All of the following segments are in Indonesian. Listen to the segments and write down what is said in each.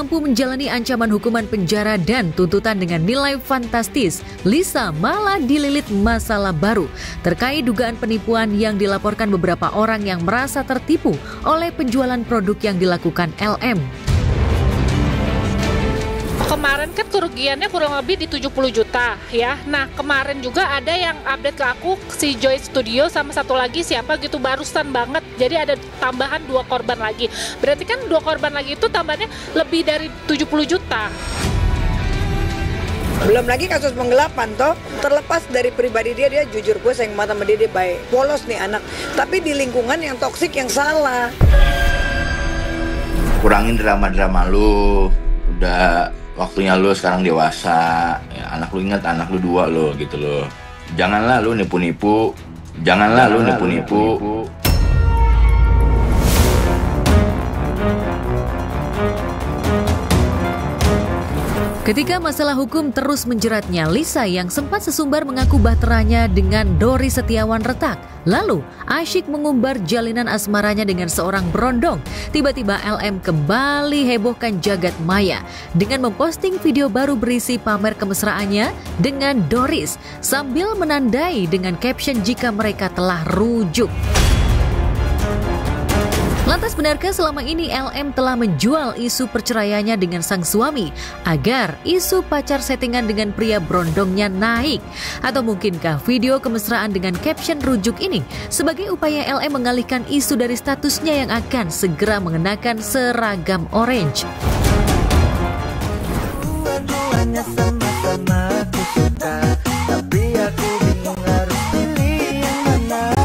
mampu menjalani ancaman hukuman penjara dan tuntutan dengan nilai fantastis, Lisa malah dililit masalah baru terkait dugaan penipuan yang dilaporkan beberapa orang yang merasa tertipu oleh penjualan produk yang dilakukan LM. Kemarin kan kerugiannya kurang lebih di 70 juta ya. Nah kemarin juga ada yang update ke aku, si Joy Studio sama satu lagi siapa gitu barusan banget. Jadi ada tambahan 2 korban lagi. Berarti kan 2 korban lagi itu tambahnya lebih dari 70 juta. Belum lagi kasus penggelapan toh, terlepas dari pribadi dia jujur, gue sayang banget sama dia baik. Polos nih anak, tapi di lingkungan yang toksik yang salah. Kurangin drama-drama lu, udah waktunya lu sekarang dewasa, ya, anak lu ingat anak lu 2 lo gitu loh. Janganlah lu nipu-nipu, janganlah lu nipu-nipu. Ketika masalah hukum terus menjeratnya, Lisa yang sempat sesumbar mengaku bahteranya dengan Dori Setiawan retak. Lalu, asyik mengumbar jalinan asmaranya dengan seorang berondong. Tiba-tiba LM kembali hebohkan jagat maya dengan memposting video baru berisi pamer kemesraannya dengan Doris sambil menandai dengan caption jika mereka telah rujuk. Lantas benarkah selama ini LM telah menjual isu perceraiannya dengan sang suami agar isu pacar settingan dengan pria berondongnya naik? Atau mungkinkah video kemesraan dengan caption rujuk ini sebagai upaya LM mengalihkan isu dari statusnya yang akan segera mengenakan seragam orange? Dua-duanya sama-sama aku suka, tapi aku bingung harus pilih yang mana.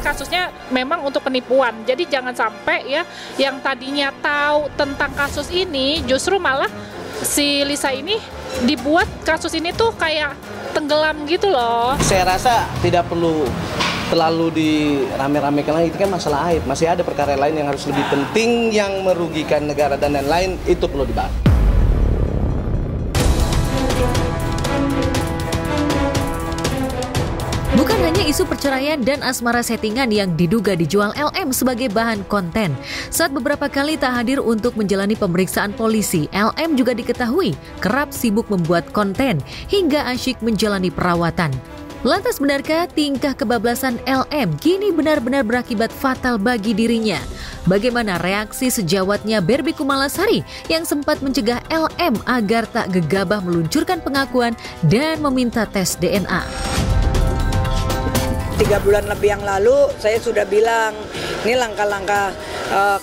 Kasusnya memang untuk penipuan, jadi jangan sampai ya yang tadinya tahu tentang kasus ini justru malah si Lisa ini dibuat kasus ini tuh kayak tenggelam gitu loh. Saya rasa tidak perlu terlalu dirame-ramekan lagi, itu kan masalah aib. Masih ada perkara lain yang harus lebih penting yang merugikan negara dan lain-lain, itu perlu dibahas. Bukan hanya isu perceraian dan asmara settingan yang diduga dijual LM sebagai bahan konten. Saat beberapa kali tak hadir untuk menjalani pemeriksaan polisi, LM juga diketahui kerap sibuk membuat konten hingga asyik menjalani perawatan. Lantas benarkah tingkah kebablasan LM kini benar-benar berakibat fatal bagi dirinya? Bagaimana reaksi sejawatnya Barbie Kumalasari yang sempat mencegah LM agar tak gegabah meluncurkan pengakuan dan meminta tes DNA? 3 bulan lebih yang lalu saya sudah bilang, ini langkah-langkah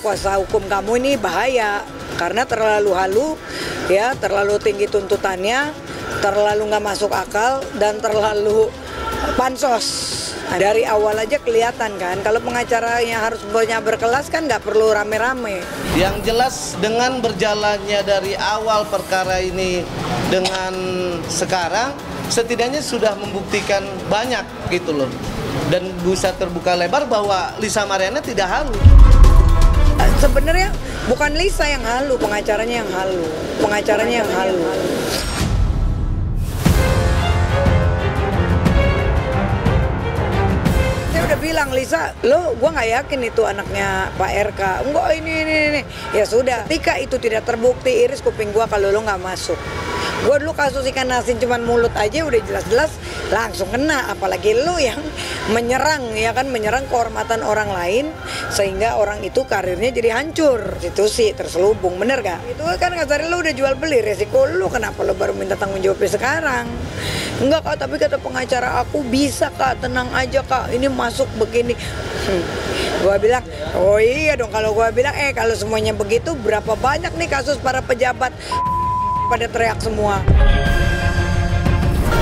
kuasa hukum kamu ini bahaya karena terlalu halu, ya, terlalu tinggi tuntutannya, terlalu nggak masuk akal dan terlalu pansos. Nah, dari awal aja kelihatan kan, kalau pengacaranya harus punya berkelas kan nggak perlu rame-rame. Yang jelas dengan berjalannya dari awal perkara ini dengan sekarang, setidaknya sudah membuktikan banyak gitu loh. Dan bisa terbuka lebar bahwa Lisa Mariana tidak halu. Sebenarnya bukan Lisa yang halu, pengacaranya yang halu. Pengacaranya yang halu. Saya udah bilang, Lisa, gua nggak yakin itu anaknya Pak RK. Enggak, ini. Ya sudah, ketika itu tidak terbukti, iris kuping gua kalau lo nggak masuk. Gue dulu kasus ikan asin cuman mulut aja udah jelas-jelas langsung kena, apalagi lu yang menyerang, ya kan, menyerang kehormatan orang lain sehingga orang itu karirnya jadi hancur, institusi terselubung, bener gak? Itu kan kasarnya lu udah jual beli, resiko lu, kenapa lu baru minta tanggung jawabnya sekarang? Enggak kak, tapi kata pengacara aku bisa kak, tenang aja kak, ini masuk begini. Gua bilang, oh iya dong, kalau gua bilang kalau semuanya begitu berapa banyak nih kasus para pejabat pada teriak semua.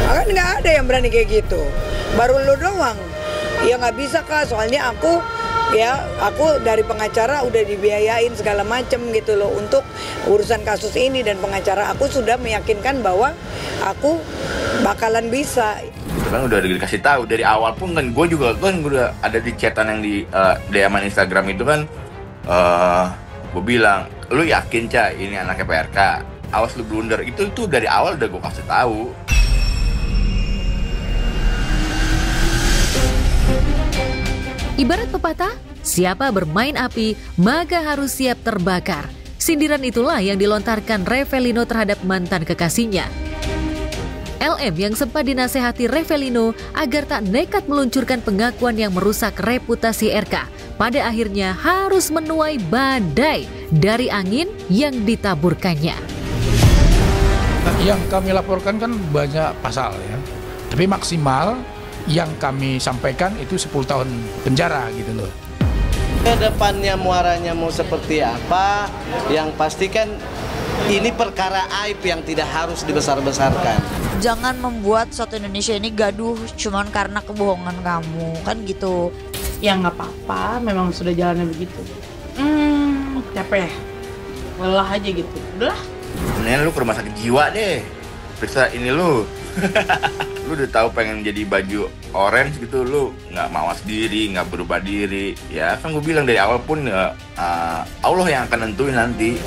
Kan nggak ada yang berani kayak gitu, baru lu doang. Ya nggak bisa kak, soalnya aku dari pengacara udah dibiayain segala macem gitu loh untuk urusan kasus ini, dan pengacara aku sudah meyakinkan bahwa aku bakalan bisa. Itu kan udah dikasih tahu dari awal pun kan, gue juga kan udah ada di chatan yang di DM Instagram itu kan, gue bilang, lu yakin Ca ini anaknya PRK? Awas lu blunder, itu dari awal udah gue kasih tahu. Ibarat pepatah, Siapa bermain api, maka harus siap terbakar. Sindiran itulah yang dilontarkan Revelino terhadap mantan kekasihnya. LM yang sempat dinasehati Revelino agar tak nekat meluncurkan pengakuan yang merusak reputasi RK, pada akhirnya harus menuai badai dari angin yang ditaburkannya. Yang kami laporkan kan banyak pasal ya, tapi maksimal yang kami sampaikan itu 10 tahun penjara gitu loh. Kedepannya muaranya mau seperti apa, yang pasti kan ini perkara aib yang tidak harus dibesar-besarkan. Jangan membuat suatu Indonesia ini gaduh cuman karena kebohongan kamu, kan gitu. Ya nggak apa-apa, memang sudah jalannya begitu. Capek, lelah aja gitu, udah. Mendingan lu ke rumah sakit jiwa deh, periksa ini lu. Lu udah tahu pengen jadi baju orange gitu, lu nggak mawas diri, nggak berubah diri. Ya kan gue bilang dari awal pun Allah yang akan nentuin nanti.